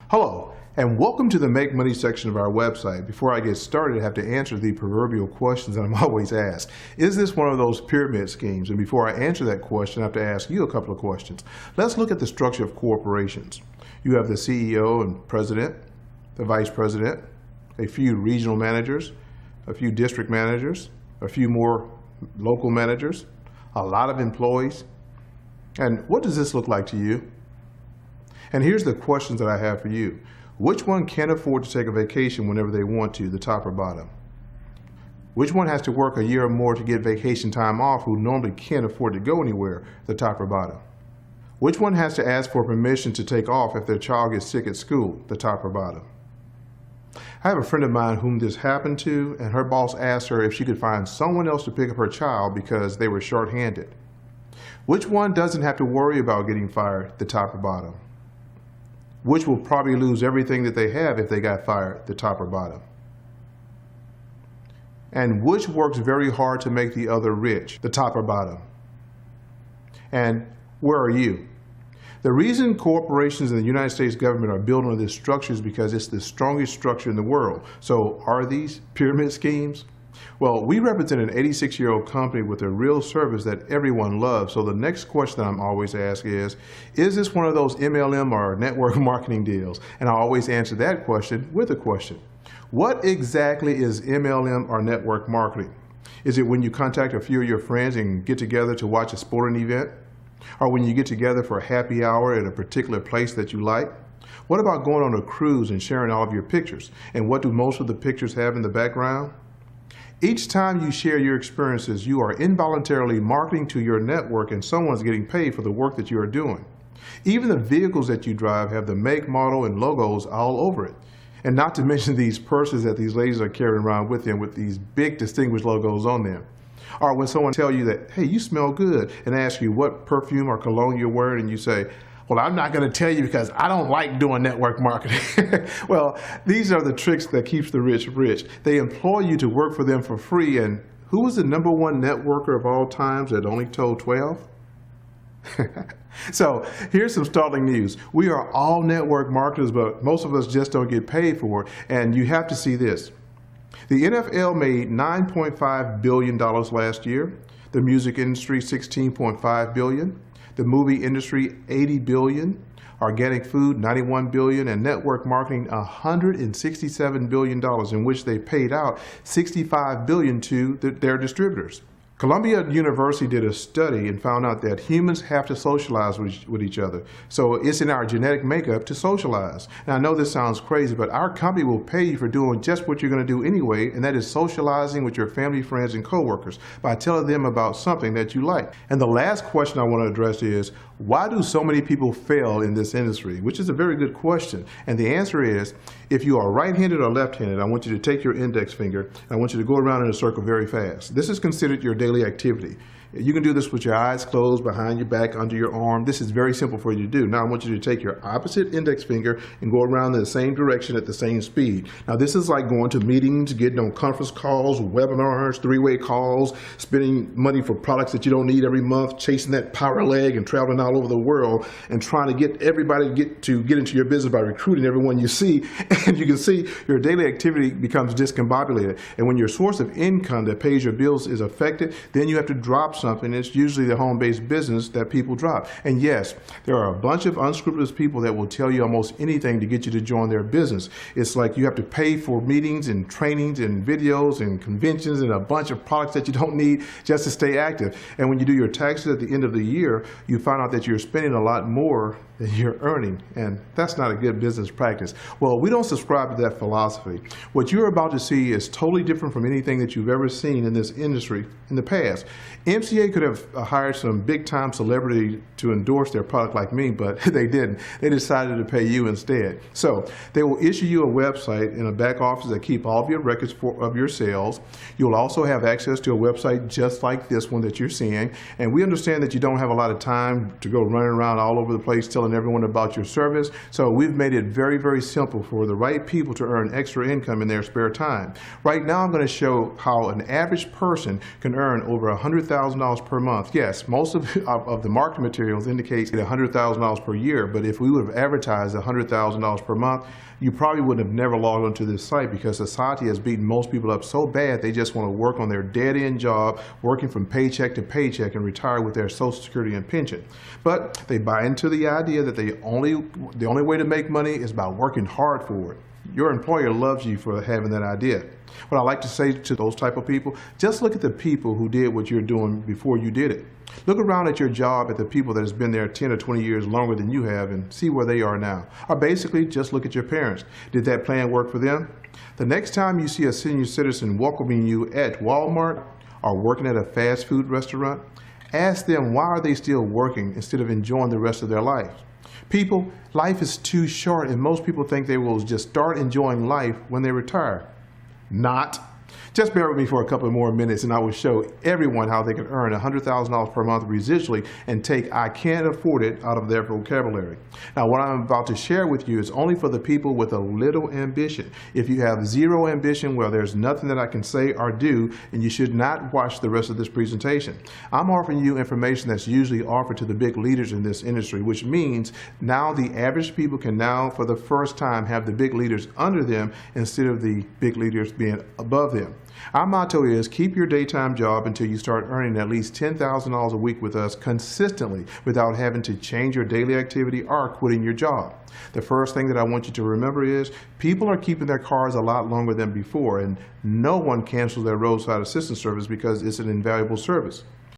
Hello, and welcome to the Make Money section of our website. Before I get started, I have to answer the proverbial questions that I'm always asked. Is this one of those pyramid schemes? And before I answer that question, I have to ask you a couple of questions. Let's look at the structure of corporations. You have the CEO and president, the vice president, a few regional managers, a few district managers, a few more local managers, a lot of employees. And what does this look like to you? And here's the questions that I have for you. Which one can't afford to take a vacation whenever they want to, the top or bottom? Which one has to work a year or more to get vacation time off who normally can't afford to go anywhere, the top or bottom? Which one has to ask for permission to take off if their child gets sick at school, the top or bottom? I have a friend of mine whom this happened to, and her boss asked her if she could find someone else to pick up her child because they were short-handed. Which one doesn't have to worry about getting fired, the top or bottom? Which will probably lose everything that they have if they got fired, the top or bottom? And which works very hard to make the other rich, the top or bottom? And where are you? The reason corporations in the United States government are built on this structure is because it's the strongest structure in the world. So are these pyramid schemes? Well, we represent an 86-year-old company with a real service that everyone loves. So the next question I'm always asked is this one of those MLM or network marketing deals? And I always answer that question with a question. What exactly is MLM or network marketing? Is it when you contact a few of your friends and get together to watch a sporting event? Or when you get together for a happy hour at a particular place that you like? What about going on a cruise and sharing all of your pictures? And what do most of the pictures have in the background? Each time you share your experiences, you are involuntarily marketing to your network and someone's getting paid for the work that you are doing. Even the vehicles that you drive have the make, model, and logos all over it. And not to mention these purses that these ladies are carrying around with them with these big distinguished logos on them. Or when someone tells you that, hey, you smell good, and ask you what perfume or cologne you're wearing, and you say, well, I'm not going to tell you because I don't like doing network marketing. Well, these are the tricks that keeps the rich rich. They employ you to work for them for free. And who was the #1 networker of all times that only told 12? So here's some startling news. We are all network marketers, but most of us just don't get paid for it. And you have to see this. The NFL made $9.5 billion last year. The music industry, $16.5 billion. The movie industry, $80 billion, organic food, $91 billion, and network marketing, $167 billion, in which they paid out $65 billion to their distributors. Columbia University did a study and found out that humans have to socialize with each other. So it's in our genetic makeup to socialize. Now I know this sounds crazy, but our company will pay you for doing just what you're going to do anyway, and that is socializing with your family, friends, and coworkers by telling them about something that you like. And the last question I want to address is, why do so many people fail in this industry? Which is a very good question. And the answer is, if you are right-handed or left-handed, I want you to take your index finger, and I want you to go around in a circle very fast. This is considered your daily activity. You can do this with your eyes closed, behind your back, under your arm. This is very simple for you to do. Now I want you to take your opposite index finger and go around in the same direction at the same speed. Now this is like going to meetings, getting on conference calls, webinars, three-way calls, spending money for products that you don't need every month, chasing that power leg and traveling all over the world and trying to get everybody to get into your business by recruiting everyone you see. And you can see your daily activity becomes discombobulated. And when your source of income that pays your bills is affected, then you have to drop something. It's usually the home-based business that people drop. And yes, there are a bunch of unscrupulous people that will tell you almost anything to get you to join their business. It's like you have to pay for meetings and trainings and videos and conventions and a bunch of products that you don't need just to stay active. And when you do your taxes at the end of the year, you find out that you're spending a lot more than you're earning, and that's not a good business practice. Well, we don't subscribe to that philosophy. What you're about to see is totally different from anything that you've ever seen in this industry in the past. MCA could have hired some big-time celebrity to endorse their product like me, but they didn't. They decided to pay you instead. So they will issue you a website and a back office that keep all of your records of your sales. You'll also have access to a website just like this one that you're seeing, and we understand that you don't have a lot of time to go running around all over the place telling telling everyone about your service. So we've made it very, very simple for the right people to earn extra income in their spare time. Right now I'm going to show how an average person can earn over $100,000 per month. Yes, most of the marketing materials indicate $100,000 per year, but if we would have advertised $100,000 per month, you probably would have never logged onto this site, because society has beaten most people up so bad they just want to work on their dead-end job, working from paycheck to paycheck, and retire with their Social Security and pension. But they buy into the idea that the only way to make money is by working hard for it. Your employer loves you for having that idea. What I like to say to those type of people, just look at the people who did what you're doing before you did it. Look around at your job at the people that has been there 10 or 20 years longer than you have and see where they are now. Or basically, just look at your parents. Did that plan work for them? The next time you see a senior citizen welcoming you at Walmart or working at a fast food restaurant, ask them why are they still working instead of enjoying the rest of their life. People, life is too short, and most people think they will just start enjoying life when they retire. Not. Just bear with me for a couple more minutes and I will show everyone how they can earn $100,000 per month residually and take "I can't afford it" out of their vocabulary. Now, what I'm about to share with you is only for the people with a little ambition. If you have zero ambition, well, there's nothing that I can say or do, and you should not watch the rest of this presentation. I'm offering you information that's usually offered to the big leaders in this industry, which means now the average people can now, for the first time, have the big leaders under them instead of the big leaders being above them. Our motto is keep your daytime job until you start earning at least $10,000 a week with us consistently without having to change your daily activity or quitting your job. The first thing that I want you to remember is people are keeping their cars a lot longer than before, and no one cancels their roadside assistance service because it's an invaluable service.